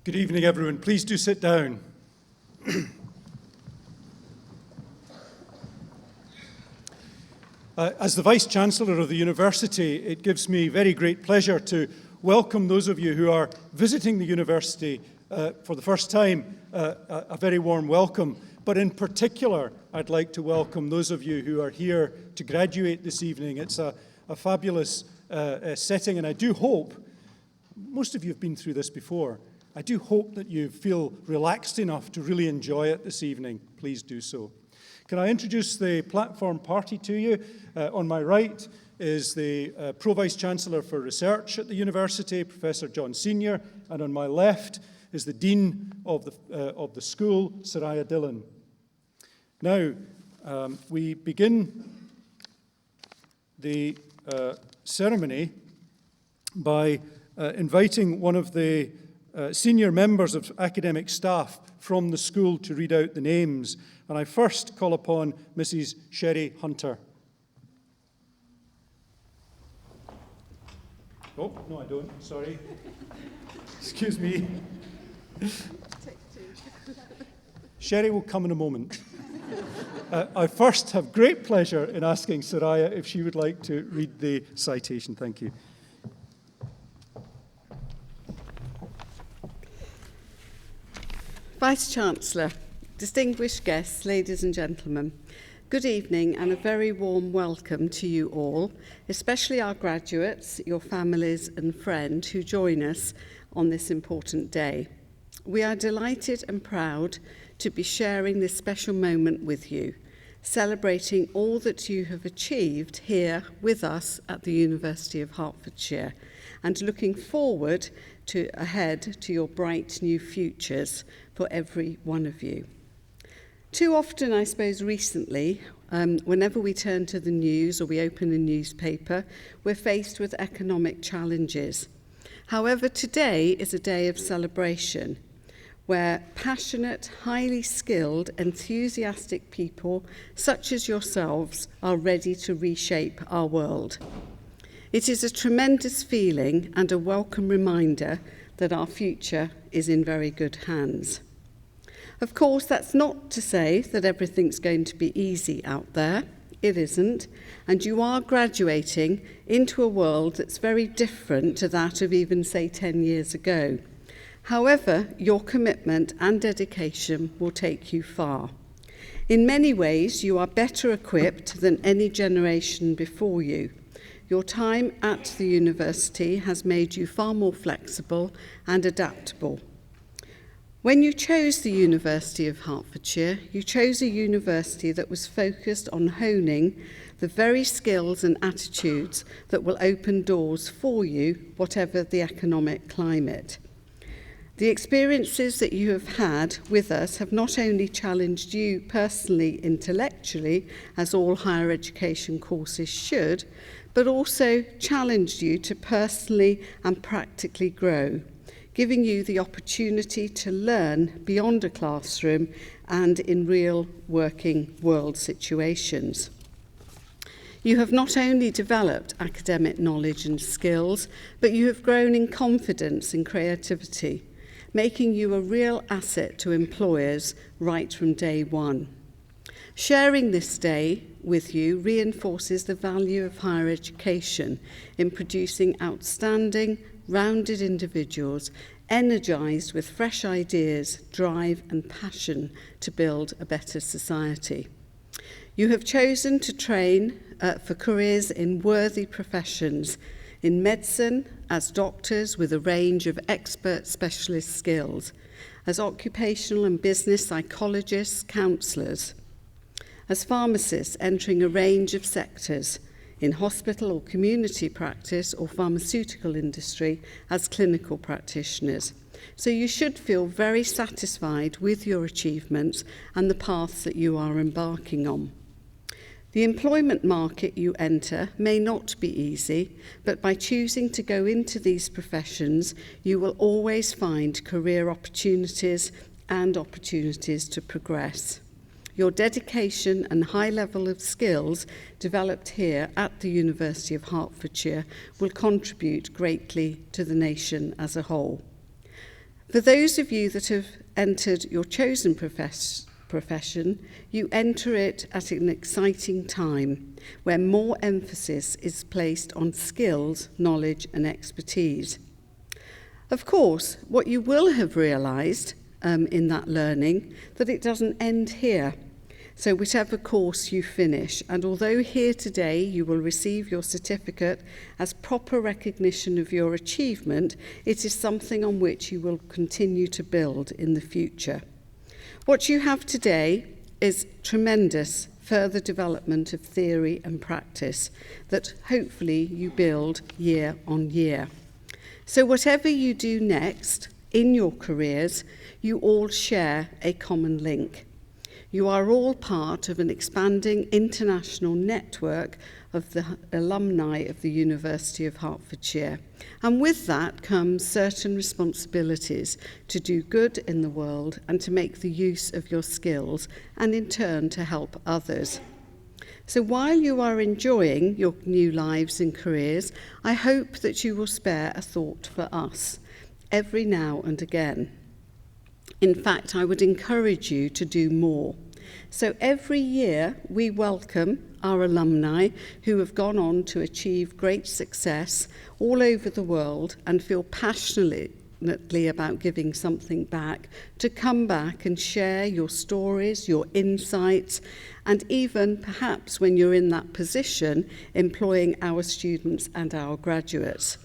Good evening, everyone. Please do sit down. As the Vice-Chancellor of the University, it gives me very great pleasure to welcome those of you who are visiting the University for the first time, a very warm welcome. But in particular, I'd like to welcome those of you who are here to graduate this evening. It's a fabulous setting, and I do hope, most of you have been through this before, I do hope that you feel relaxed enough to really enjoy it this evening. Please do so. Can I introduce the platform party to you? On my right is the Pro-Vice-Chancellor for Research at the University, Professor John Senior, and on my left is the Dean of the school, Soraya Dillon. Now, we begin the ceremony by inviting one of the senior members of academic staff from the school to read out the names. And I first call upon Mrs. Sherry Hunter. Oh, no, I don't. Sorry. Excuse me. Sherry will come in a moment. I first have great pleasure in asking Soraya if she would like to read the citation. Thank you. Vice-Chancellor, distinguished guests, ladies and gentlemen, good evening and a very warm welcome to you all, especially our graduates, your families and friends who join us on this important day. We are delighted and proud to be sharing this special moment with you, celebrating all that you have achieved here with us at the University of Hertfordshire and looking forward ahead to your bright new futures for every one of you. Too often, I suppose recently, whenever we turn to the news or we open a newspaper, we're faced with economic challenges. However, today is a day of celebration where passionate, highly skilled, enthusiastic people such as yourselves are ready to reshape our world. It is a tremendous feeling and a welcome reminder that our future is in very good hands. Of course, that's not to say that everything's going to be easy out there. It isn't. And you are graduating into a world that's very different to that of even, say, 10 years ago. However, your commitment and dedication will take you far. In many ways, you are better equipped than any generation before you. Your time at the university has made you far more flexible and adaptable. When you chose the University of Hertfordshire, you chose a university that was focused on honing the very skills and attitudes that will open doors for you, whatever the economic climate. The experiences that you have had with us have not only challenged you personally, intellectually, as all higher education courses should, but also challenged you to personally and practically grow, giving you the opportunity to learn beyond a classroom and in real working world situations. You have not only developed academic knowledge and skills, but you have grown in confidence and creativity, making you a real asset to employers right from day one. Sharing this day with you reinforces the value of higher education in producing outstanding, rounded individuals, energised with fresh ideas, drive and passion to build a better society. You have chosen to train for careers in worthy professions, in medicine, as doctors with a range of expert specialist skills, as occupational and business psychologists, counsellors, as pharmacists entering a range of sectors, in hospital or community practice or pharmaceutical industry as clinical practitioners. So you should feel very satisfied with your achievements and the paths that you are embarking on. The employment market you enter may not be easy, but by choosing to go into these professions, you will always find career opportunities and opportunities to progress. Your dedication and high level of skills developed here at the University of Hertfordshire will contribute greatly to the nation as a whole. For those of you that have entered your chosen profession, you enter it at an exciting time where more emphasis is placed on skills, knowledge and expertise. Of course, what you will have realised in that learning, that it doesn't end here. So whichever course you finish, and although here today you will receive your certificate as proper recognition of your achievement, it is something on which you will continue to build in the future. What you have today is tremendous further development of theory and practice that hopefully you build year on year. So whatever you do next in your careers, you all share a common link. You are all part of an expanding international network of the alumni of the University of Hertfordshire. And with that comes certain responsibilities to do good in the world and to make the use of your skills and in turn to help others. So while you are enjoying your new lives and careers, I hope that you will spare a thought for us every now and again. In fact, I would encourage you to do more. So every year we welcome our alumni who have gone on to achieve great success all over the world and feel passionately about giving something back, to come back and share your stories, your insights, and even perhaps when you're in that position, employing our students and our graduates.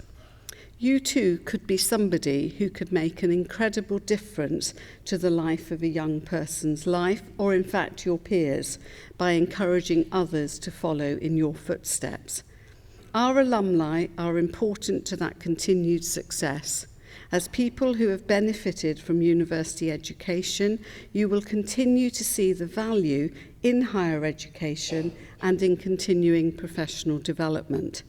You too could be somebody who could make an incredible difference to the life of a young person's life, or in fact your peers, by encouraging others to follow in your footsteps. Our alumni are important to that continued success. As people who have benefited from university education, you will continue to see the value in higher education and in continuing professional development.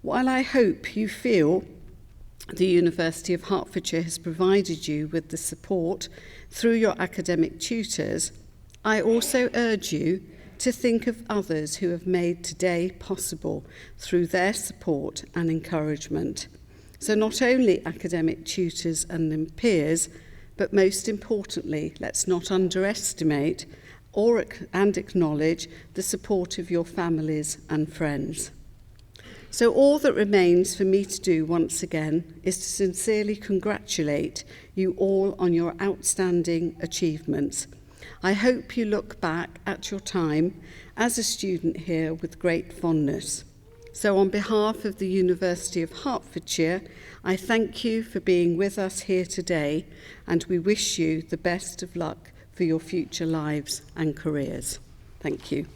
While I hope you feel the University of Hertfordshire has provided you with the support through your academic tutors, I also urge you to think of others who have made today possible through their support and encouragement. So not only academic tutors and peers, but most importantly, let's not underestimate and acknowledge the support of your families and friends. So all that remains for me to do once again is to sincerely congratulate you all on your outstanding achievements. I hope you look back at your time as a student here with great fondness. So on behalf of the University of Hertfordshire, I thank you for being with us here today, and we wish you the best of luck for your future lives and careers. Thank you.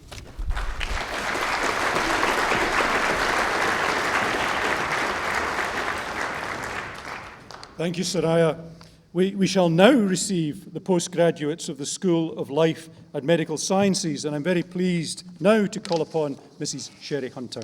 Thank you, Soraya. We shall now receive the postgraduates of the School of Life and Medical Sciences, and I'm very pleased now to call upon Mrs. Sherry Hunter.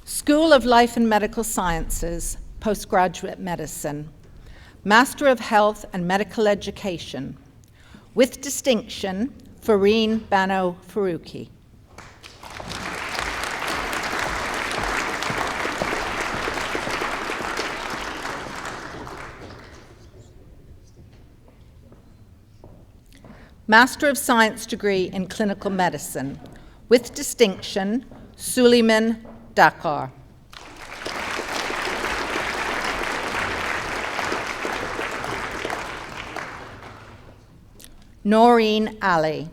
School of Life and Medical Sciences, Postgraduate Medicine, Master of Health and Medical Education, with distinction, Fareen Bano Faruqi. Master of Science degree in Clinical Medicine, with distinction, Suleiman Dakar. Noreen Ali.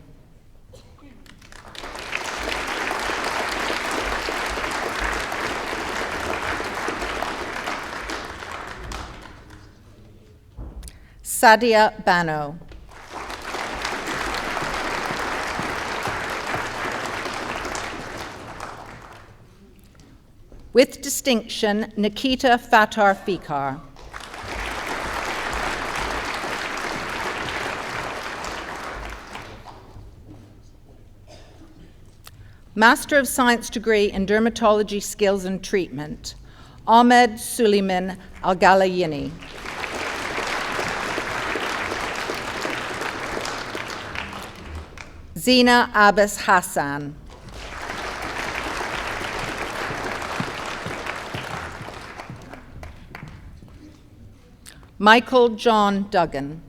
Sadia Bano. With distinction, Nikita Fatar Fikar. Master of Science degree in Dermatology Skills and Treatment, Ahmed Suleiman Al-Galayini. Zina Abbas Hassan. Michael John Duggan.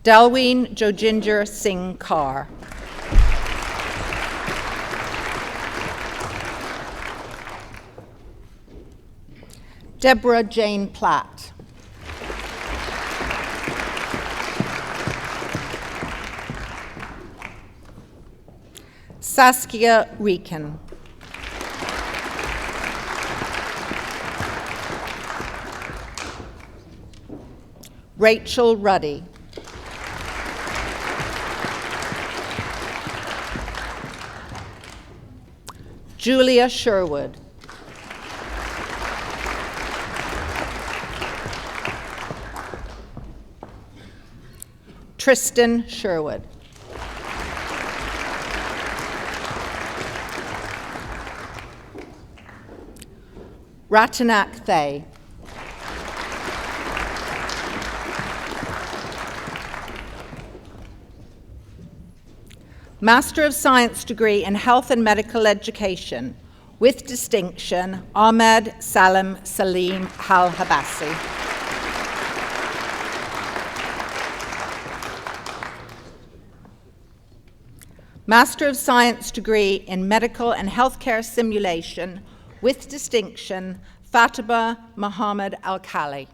Dalween Joginger Singh Carr. Deborah Jane Platt. Saskia Rieken. Rachel Ruddy. Julia Sherwood. Tristan Sherwood. Ratanak Thay. Master of Science degree in Health and Medical Education, with distinction, Ahmed Salim Salim Al-Habasi. Master of Science degree in Medical and Healthcare Simulation, with distinction, Fatima Muhammad Al-Khali.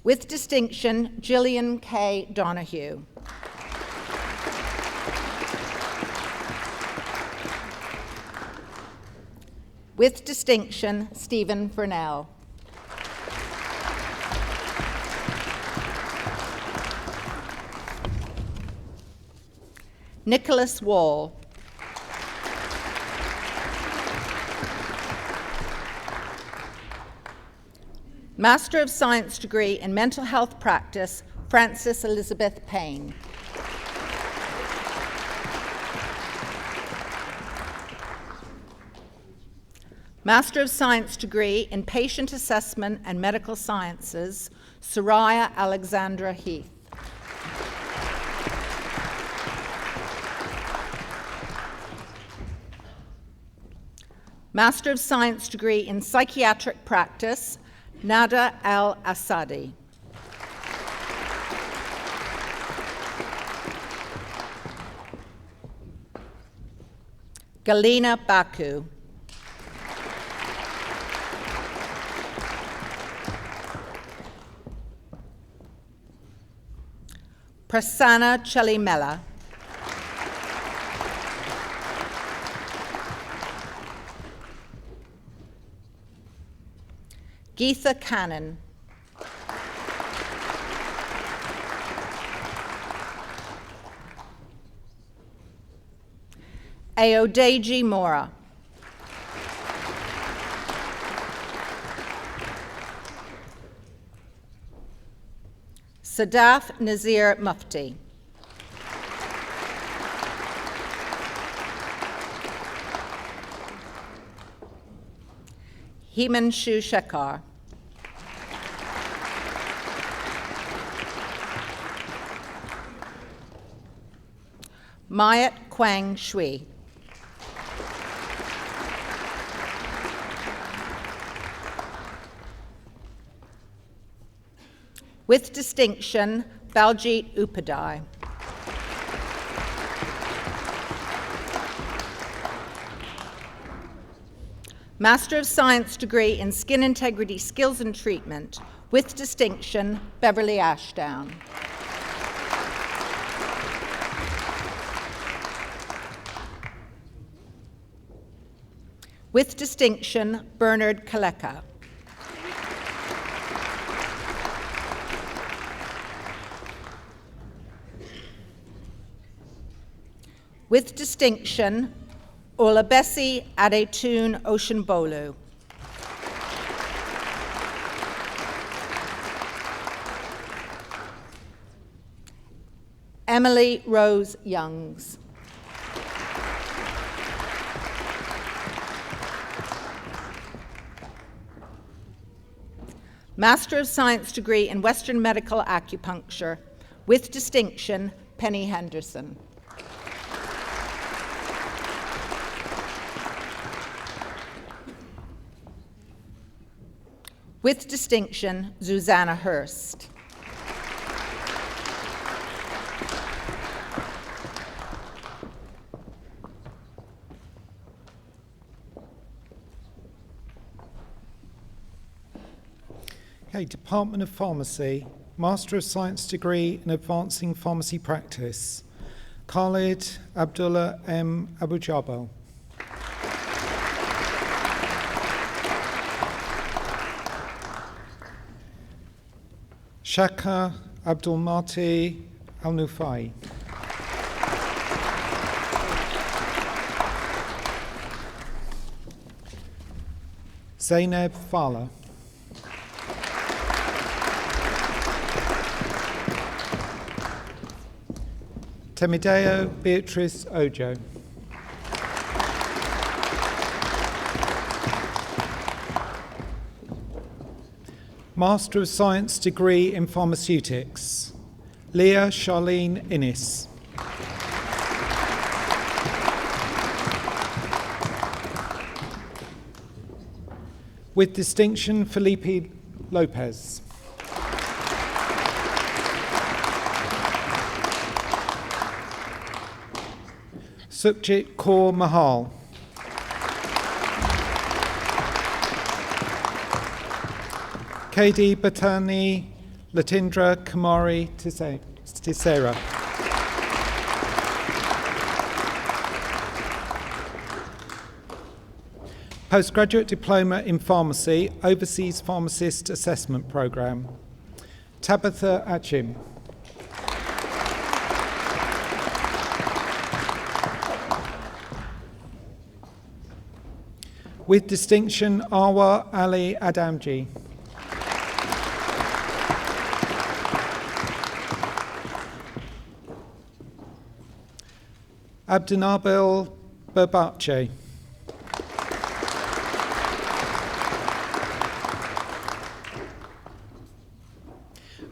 With distinction, Gillian K. Donahue. With distinction, Stephen Vernell. Nicholas Wall. Master of Science degree in Mental Health Practice, Frances Elizabeth Payne. Master of Science degree in Patient Assessment and Medical Sciences, Soraya Alexandra Heath. Master of Science degree in Psychiatric Practice, Nada Al-Asadi. Galina Baku. Prasanna Chelimella. Geetha Cannon. Ayodeji Mora. Sadaf Nazir Mufti. Himanshu Shekhar. Mayat Kwang Shui. With distinction, Baljit Upadhyay. Master of Science degree in Skin Integrity Skills and Treatment, with distinction, Beverly Ashdown. With distinction, Bernard Kaleka. With distinction, Olabesi Adetun Oceanbolu. Emily Rose Youngs. Master of Science degree in Western Medical Acupuncture, With distinction, Penny Henderson. With distinction, Susanna Hurst. Okay, Department of Pharmacy, Master of Science degree in Advancing Pharmacy Practice, Khalid Abdullah M. Abu Jabal. Shaka Abdul Mati Al Nufai. Zainab Fala. Temideo Beatrice Ojo. Master of Science degree in Pharmaceutics, Leah Charlene Innis. With distinction, Felipe Lopez. Sukhjit Kaur Mahal. KD Batani Latindra Kumari Tisera. Postgraduate Diploma in Pharmacy, Overseas Pharmacist Assessment Programme, Tabitha Achim. With distinction, Arwa Ali Adamji. Abdinabil Berbache.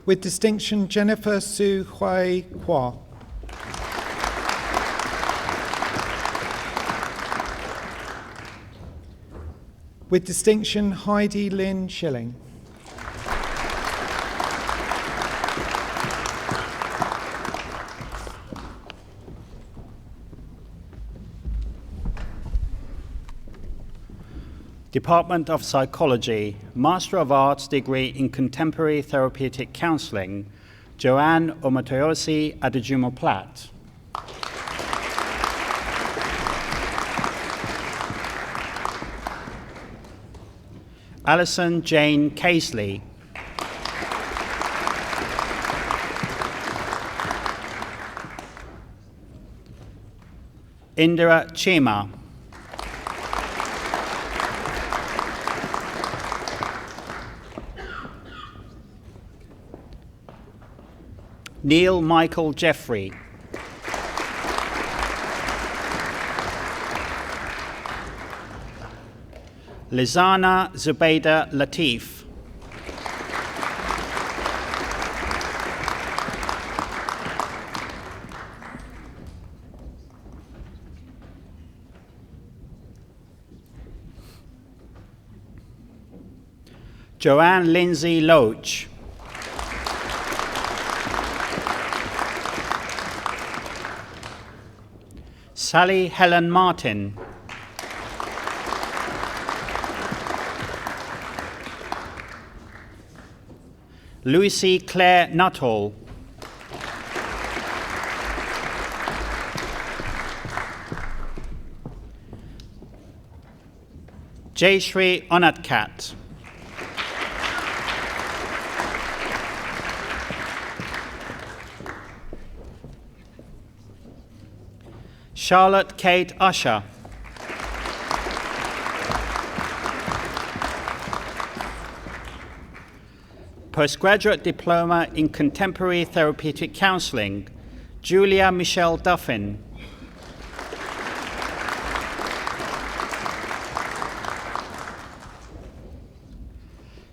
With distinction, Jennifer Su Hui Hua. With distinction, Heidi Lynn Schilling. Department of Psychology, Master of Arts degree in Contemporary Therapeutic Counseling, Joanne Omotoyosi Adejumo Platt. Alison Jane Casely. Indira Chima. Neil Michael Jeffrey. Lizana Zubaida Latif. Joanne Lindsay Loach. Sally Helen Martin. Lucy Claire Nuttall. Jayshree Onatkat. Charlotte Kate Usher. Postgraduate Diploma in Contemporary Therapeutic Counseling, Julia Michelle Duffin.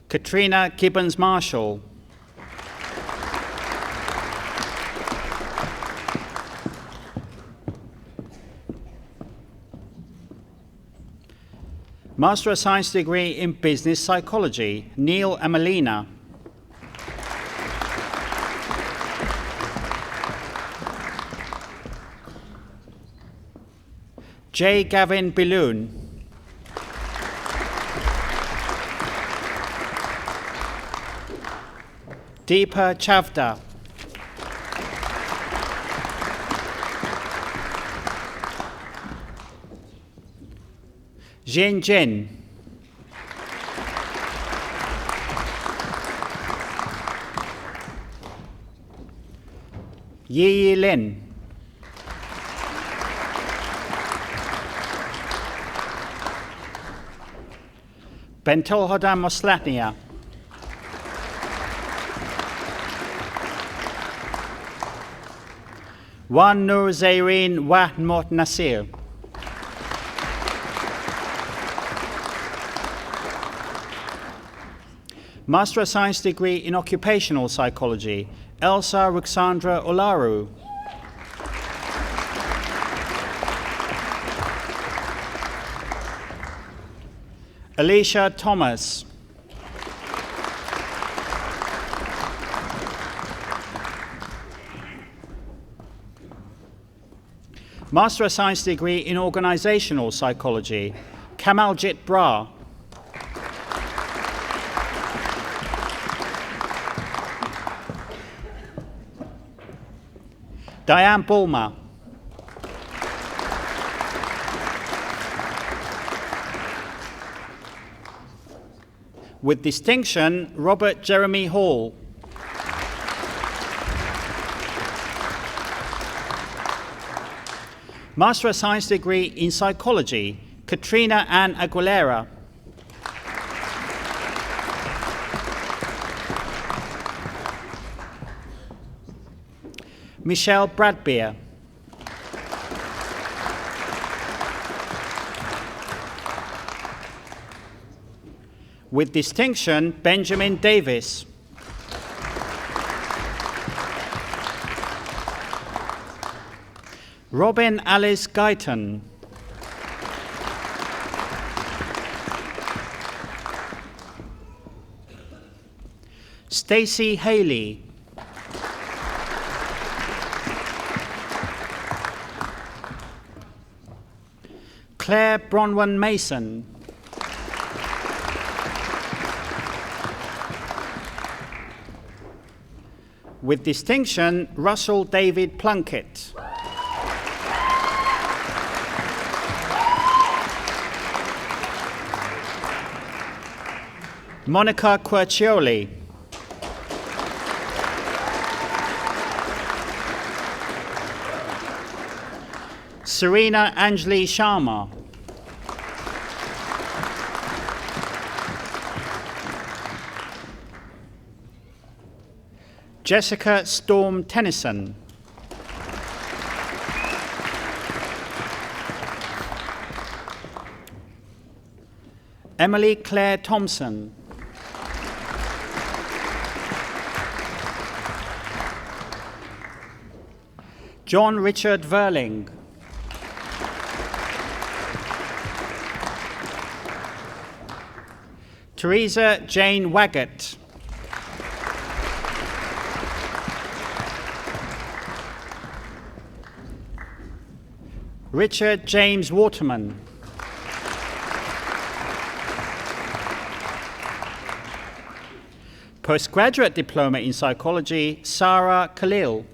Katrina Gibbons Marshall. Master of Science degree in Business Psychology, Neil and Melina. J. Gavin Biloon. Deepa Chavda. Jin Jin. Yi Lin. Bentohoda Moslatnia. Wan Nur Zaireen Wahmot Nasir. Master of Science degree in Occupational Psychology, Elsa Ruxandra Olaru. Alicia Thomas. Master of Science degree in Organizational Psychology, Kamaljit Bra. Diane Bulmer. With distinction, Robert Jeremy Hall. Master of Science degree in Psychology, Katrina Ann Aguilera. Michelle Bradbeer. With distinction, Benjamin Davis. Robin Alice Guyton. Stacey Haley. Claire Bronwyn Mason. With distinction, Russell David Plunkett. Monica Quercioli. Serena Anjali Sharma. Jessica Storm Tennyson. Emily Claire Thompson. John Richard Verling. Teresa Jane Waggett. Richard James Waterman. Postgraduate Diploma in Psychology, Sarah Khalil.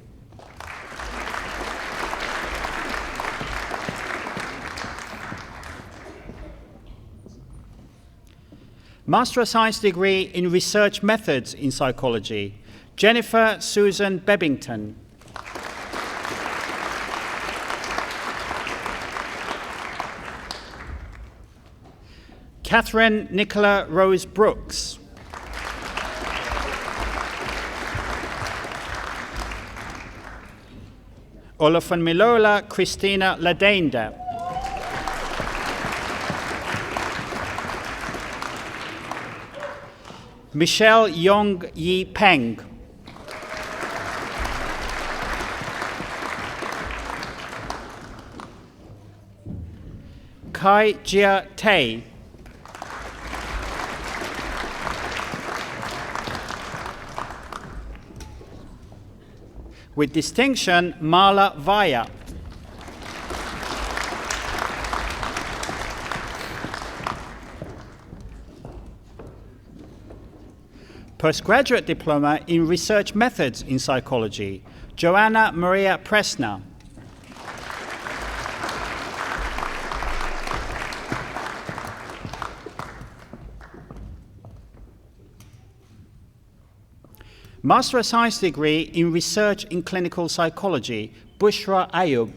Master of Science degree in Research Methods in Psychology, Jennifer Susan Bebbington. Catherine Nicola Rose Brooks. Olofunmilola Christina Ladenda. Michelle Yong Yi Peng. Kai Jia Tay. With distinction, Mala Vaya. Postgraduate Diploma in Research Methods in Psychology, Joanna Maria Presna. Master of Science degree in Research in Clinical Psychology, Bushra Ayub.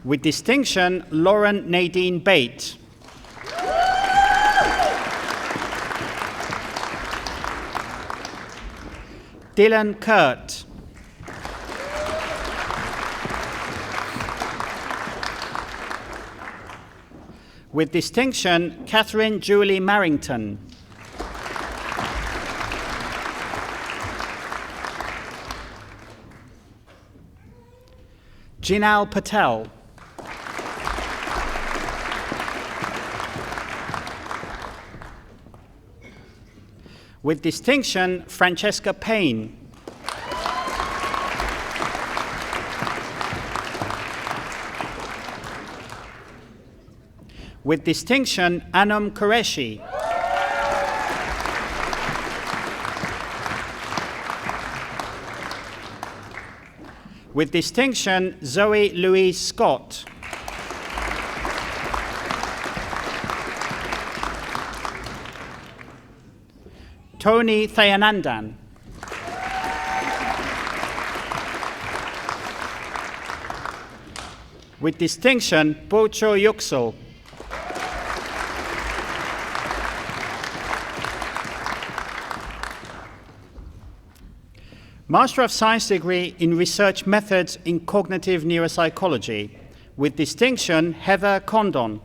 With distinction, Lauren Nadine Bate. Dylan Kurt. With distinction, Catherine Julie Marrington. Jinal Patel. With distinction, Francesca Payne. With distinction, Anam Qureshi. With distinction, Zoe Louise Scott. Tony Thayanandan. With distinction, Bocho Yuxo. Master of Science degree in Research Methods in Cognitive Neuropsychology. With distinction, Heather Condon.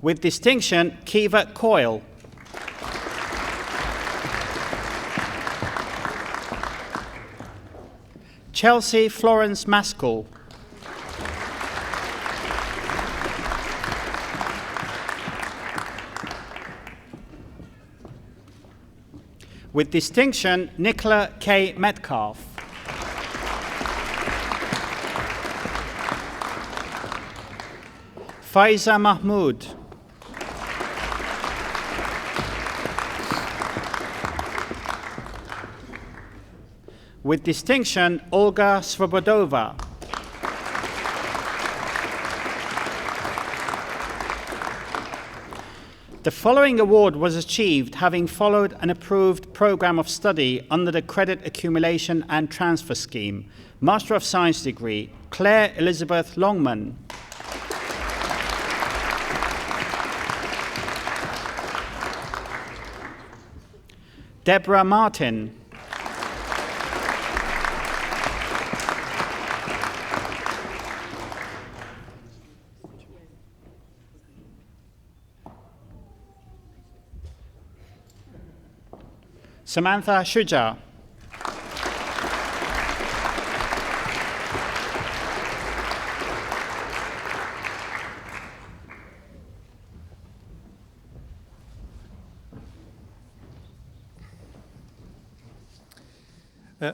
With distinction, Kiva Coyle. Chelsea Florence Maskell. With distinction, Nicola K. Metcalf. Faiza Mahmood. With distinction, Olga Svobodova. The following award was achieved having followed an approved program of study under the Credit Accumulation and Transfer Scheme. Master of Science degree, Claire Elizabeth Longman. Deborah Martin. Samantha Shuja.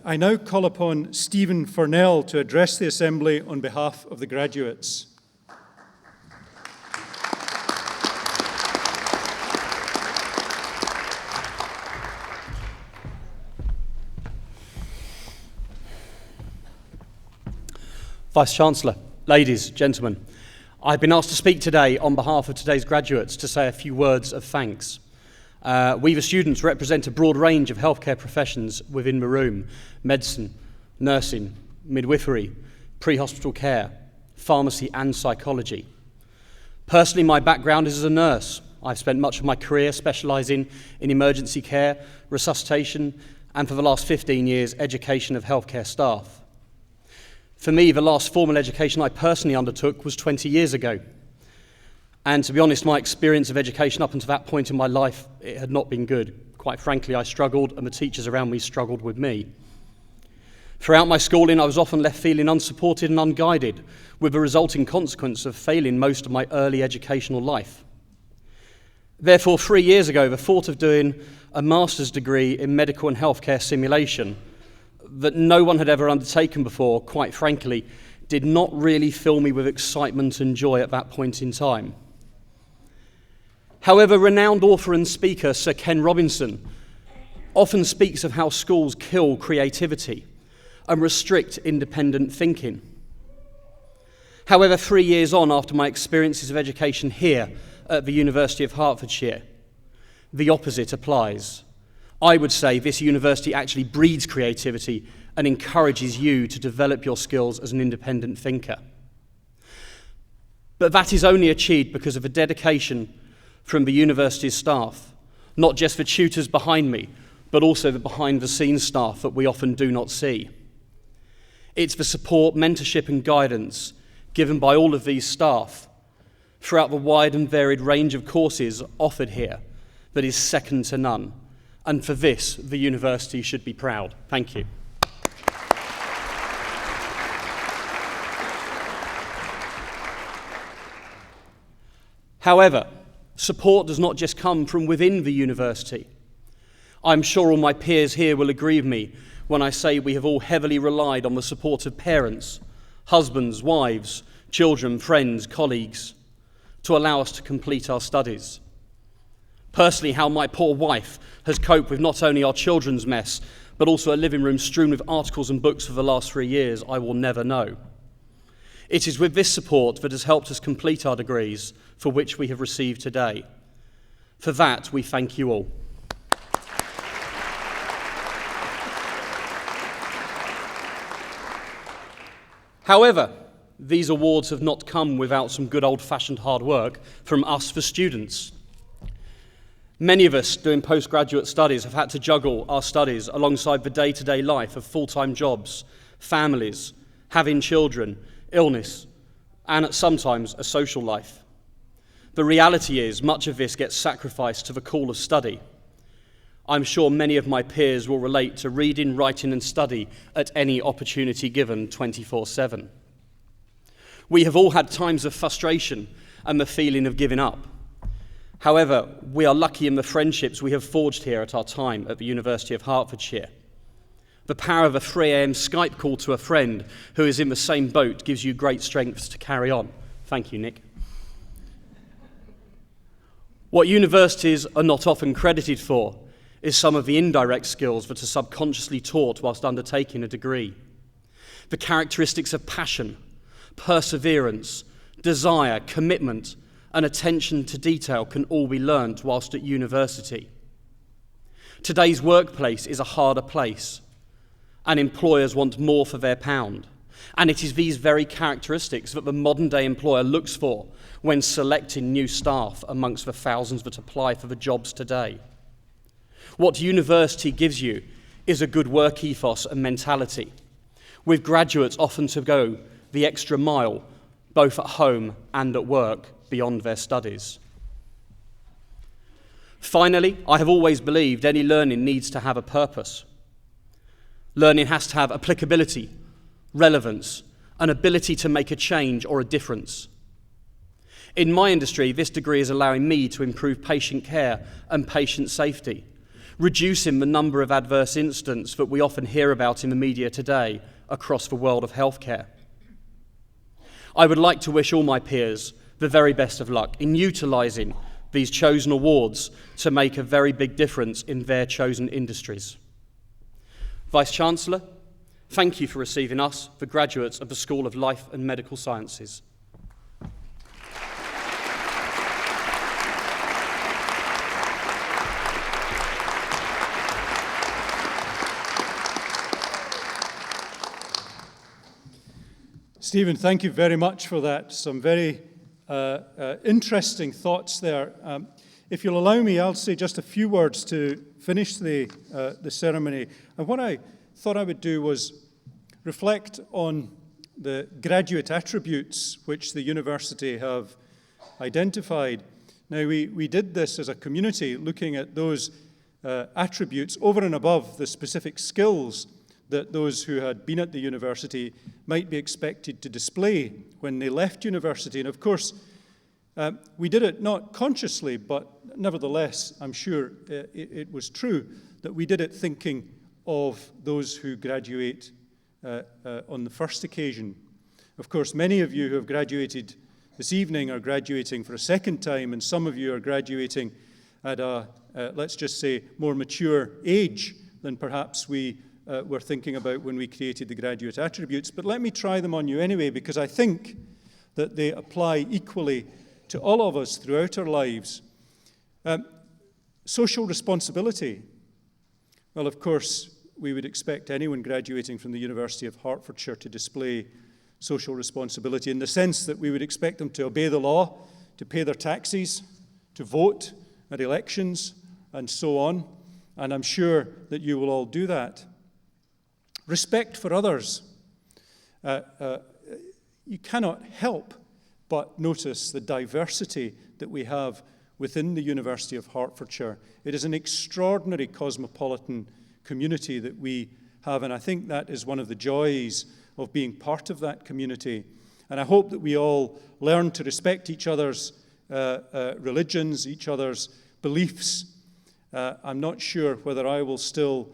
I now call upon Stephen Furnell to address the Assembly on behalf of the graduates. Vice-Chancellor, ladies, gentlemen, I've been asked to speak today on behalf of today's graduates to say a few words of thanks. We, the students, represent a broad range of healthcare professions within the room: medicine, nursing, midwifery, pre-hospital care, pharmacy and psychology. Personally, my background is as a nurse. I've spent much of my career specialising in emergency care, resuscitation, and for the last 15 years, education of healthcare staff. For me, the last formal education I personally undertook was 20 years ago. And to be honest, my experience of education up until that point in my life, it had not been good. Quite frankly, I struggled and the teachers around me struggled with me. Throughout my schooling, I was often left feeling unsupported and unguided, with the resulting consequence of failing most of my early educational life. Therefore, 3 years ago, the thought of doing a master's degree in medical and healthcare simulation that no one had ever undertaken before, quite frankly, did not really fill me with excitement and joy at that point in time. However, renowned author and speaker Sir Ken Robinson often speaks of how schools kill creativity and restrict independent thinking. However, 3 years on after my experiences of education here at the University of Hertfordshire, the opposite applies. I would say this university actually breeds creativity and encourages you to develop your skills as an independent thinker. But that is only achieved because of the dedication from the university's staff, not just the tutors behind me, but also the behind-the-scenes staff that we often do not see. It's the support, mentorship and guidance given by all of these staff throughout the wide and varied range of courses offered here that is second to none. And for this, the university should be proud. Thank you. However, support does not just come from within the university. I'm sure all my peers here will agree with me when I say we have all heavily relied on the support of parents, husbands, wives, children, friends, colleagues, to allow us to complete our studies. Personally, how my poor wife has coped with not only our children's mess, but also a living room strewn with articles and books for the last 3 years, I will never know. It is with this support that has helped us complete our degrees, for which we have received today. For that, we thank you all. However, these awards have not come without some good old-fashioned hard work from us, the students. Many of us doing postgraduate studies have had to juggle our studies alongside the day-to-day life of full-time jobs, families, having children, illness, and sometimes a social life. The reality is much of this gets sacrificed to the call of study. I'm sure many of my peers will relate to reading, writing and study at any opportunity given 24/7. We have all had times of frustration and the feeling of giving up. However, we are lucky in the friendships we have forged here at our time at the University of Hertfordshire. The power of a 3 a.m. Skype call to a friend who is in the same boat gives you great strength to carry on. Thank you, Nick. What universities are not often credited for is some of the indirect skills that are subconsciously taught whilst undertaking a degree. The characteristics of passion, perseverance, desire, commitment, and attention to detail can all be learned whilst at university. Today's workplace is a harder place, and employers want more for their pound. And it is these very characteristics that the modern-day employer looks for when selecting new staff amongst the thousands that apply for the jobs today. What university gives you is a good work ethos and mentality, with graduates often to go the extra mile, both at home and at work, beyond their studies. Finally, I have always believed any learning needs to have a purpose. Learning has to have applicability, relevance, an ability to make a change or a difference. In my industry, this degree is allowing me to improve patient care and patient safety, reducing the number of adverse incidents that we often hear about in the media today across the world of healthcare. I would like to wish all my peers the very best of luck in utilising these chosen awards to make a very big difference in their chosen industries. Vice-Chancellor, thank you for receiving us, the graduates of the School of Life and Medical Sciences. Stephen, thank you very much for that. Some very interesting thoughts there. If you'll allow me, I'll say just a few words to finish the ceremony. And what I thought I would do was reflect on the graduate attributes which the university have identified. Now, we did this as a community, looking at those attributes over and above the specific skills that those who had been at the university might be expected to display when they left university. And of course, we did it not consciously, but nevertheless, I'm sure it was true that we did it thinking of those who graduate on the first occasion. Of course, many of you who have graduated this evening are graduating for a second time, and some of you are graduating at a, let's just say, more mature age than perhaps we were thinking about when we created the graduate attributes. But let me try them on you anyway, because I think that they apply equally to all of us throughout our lives. Social responsibility. Well, of course, we would expect anyone graduating from the University of Hertfordshire to display social responsibility in the sense that we would expect them to obey the law, to pay their taxes, to vote at elections, and so on. And I'm sure that you will all do that. Respect for others. You cannot help but notice the diversity that we have within the University of Hertfordshire. It is an extraordinary cosmopolitan community that we have, and I think that is one of the joys of being part of that community. And I hope that we all learn to respect each other's religions, each other's beliefs. I'm not sure whether I will still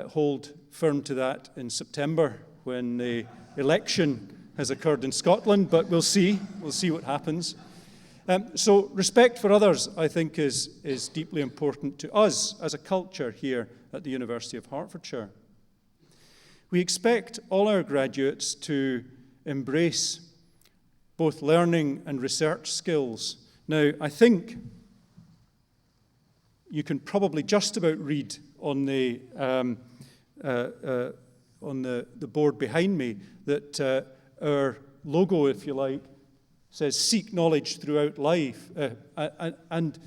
hold firm to that in September when the election has occurred in Scotland, but we'll see. We'll see what happens. So respect for others, I think, is deeply important to us as a culture here at the University of Hertfordshire. We expect all our graduates to embrace both learning and research skills. Now, I think you can probably just about read on the board behind me that our logo, if you like, says seek knowledge throughout life. And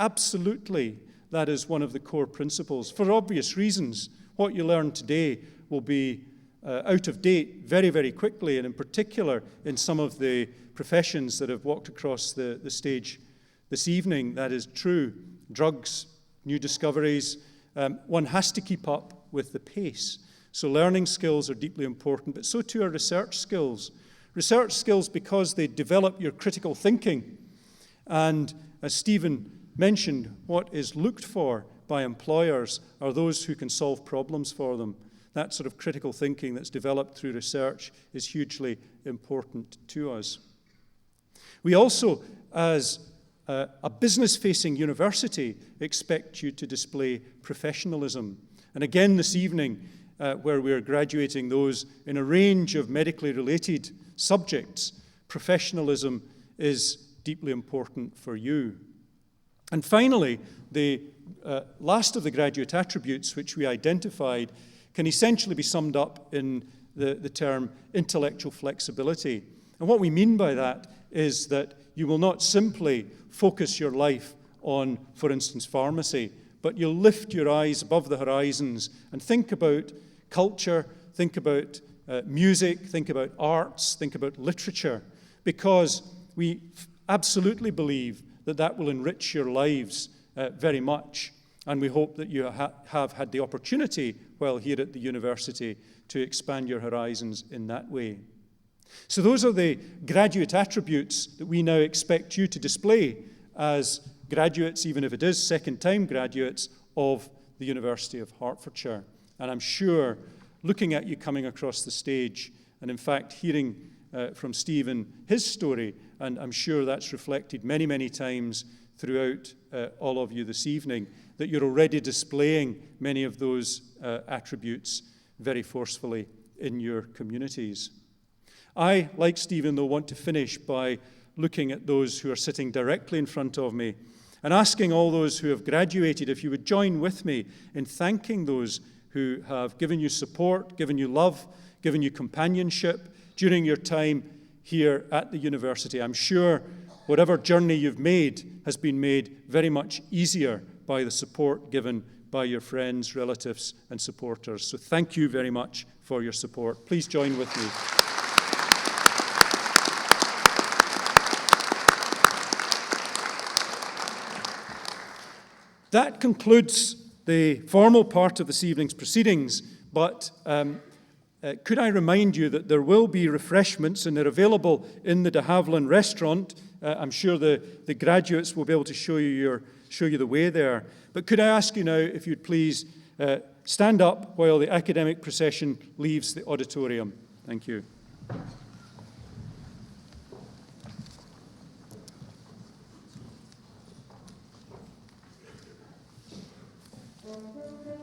absolutely, that is one of the core principles. For obvious reasons, what you learn today will be out of date very, very quickly, and in particular in some of the professions that have walked across the stage this evening. That is true. Drugs, new discoveries. One has to keep up with the pace. So learning skills are deeply important, but so too are research skills. Research skills because they develop your critical thinking. And as Stephen mentioned, what is looked for by employers are those who can solve problems for them. That sort of critical thinking that's developed through research is hugely important to us. We also, as a business-facing university, expect you to display professionalism. And again this evening, where we are graduating those in a range of medically related subjects, professionalism is deeply important for you. And finally, the last of the graduate attributes which we identified can essentially be summed up in the term intellectual flexibility. And what we mean by that is that you will not simply focus your life on, for instance, pharmacy, but you'll lift your eyes above the horizons and think about culture, think about music, think about arts, think about literature, because we absolutely believe that that will enrich your lives very much. And we hope that you have had the opportunity while here at the university to expand your horizons in that way. So those are the graduate attributes that we now expect you to display as graduates, even if it is second-time graduates, of the University of Hertfordshire. And I'm sure, looking at you coming across the stage, and in fact hearing from Stephen his story, and I'm sure that's reflected many, many times throughout all of you this evening, that you're already displaying many of those attributes very forcefully in your communities. I, like Stephen, though, want to finish by looking at those who are sitting directly in front of me and asking all those who have graduated if you would join with me in thanking those who have given you support, given you love, given you companionship during your time here at the university. I'm sure whatever journey you've made has been made very much easier by the support given by your friends, relatives, and supporters. So thank you very much for your support. Please join with me. That concludes the formal part of this evening's proceedings, but could I remind you that there will be refreshments and they're available in the de Havilland restaurant. I'm sure the graduates will be able to show you the way there. But could I ask you now, if you'd please stand up while the academic procession leaves the auditorium. Thank you.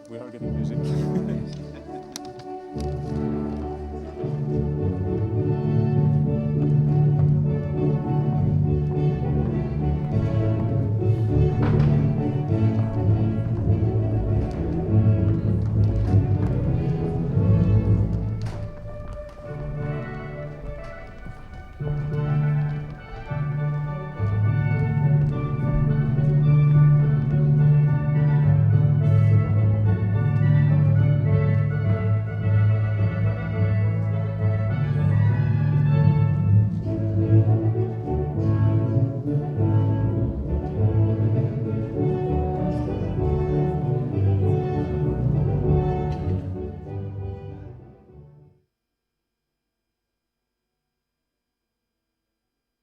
We are getting music.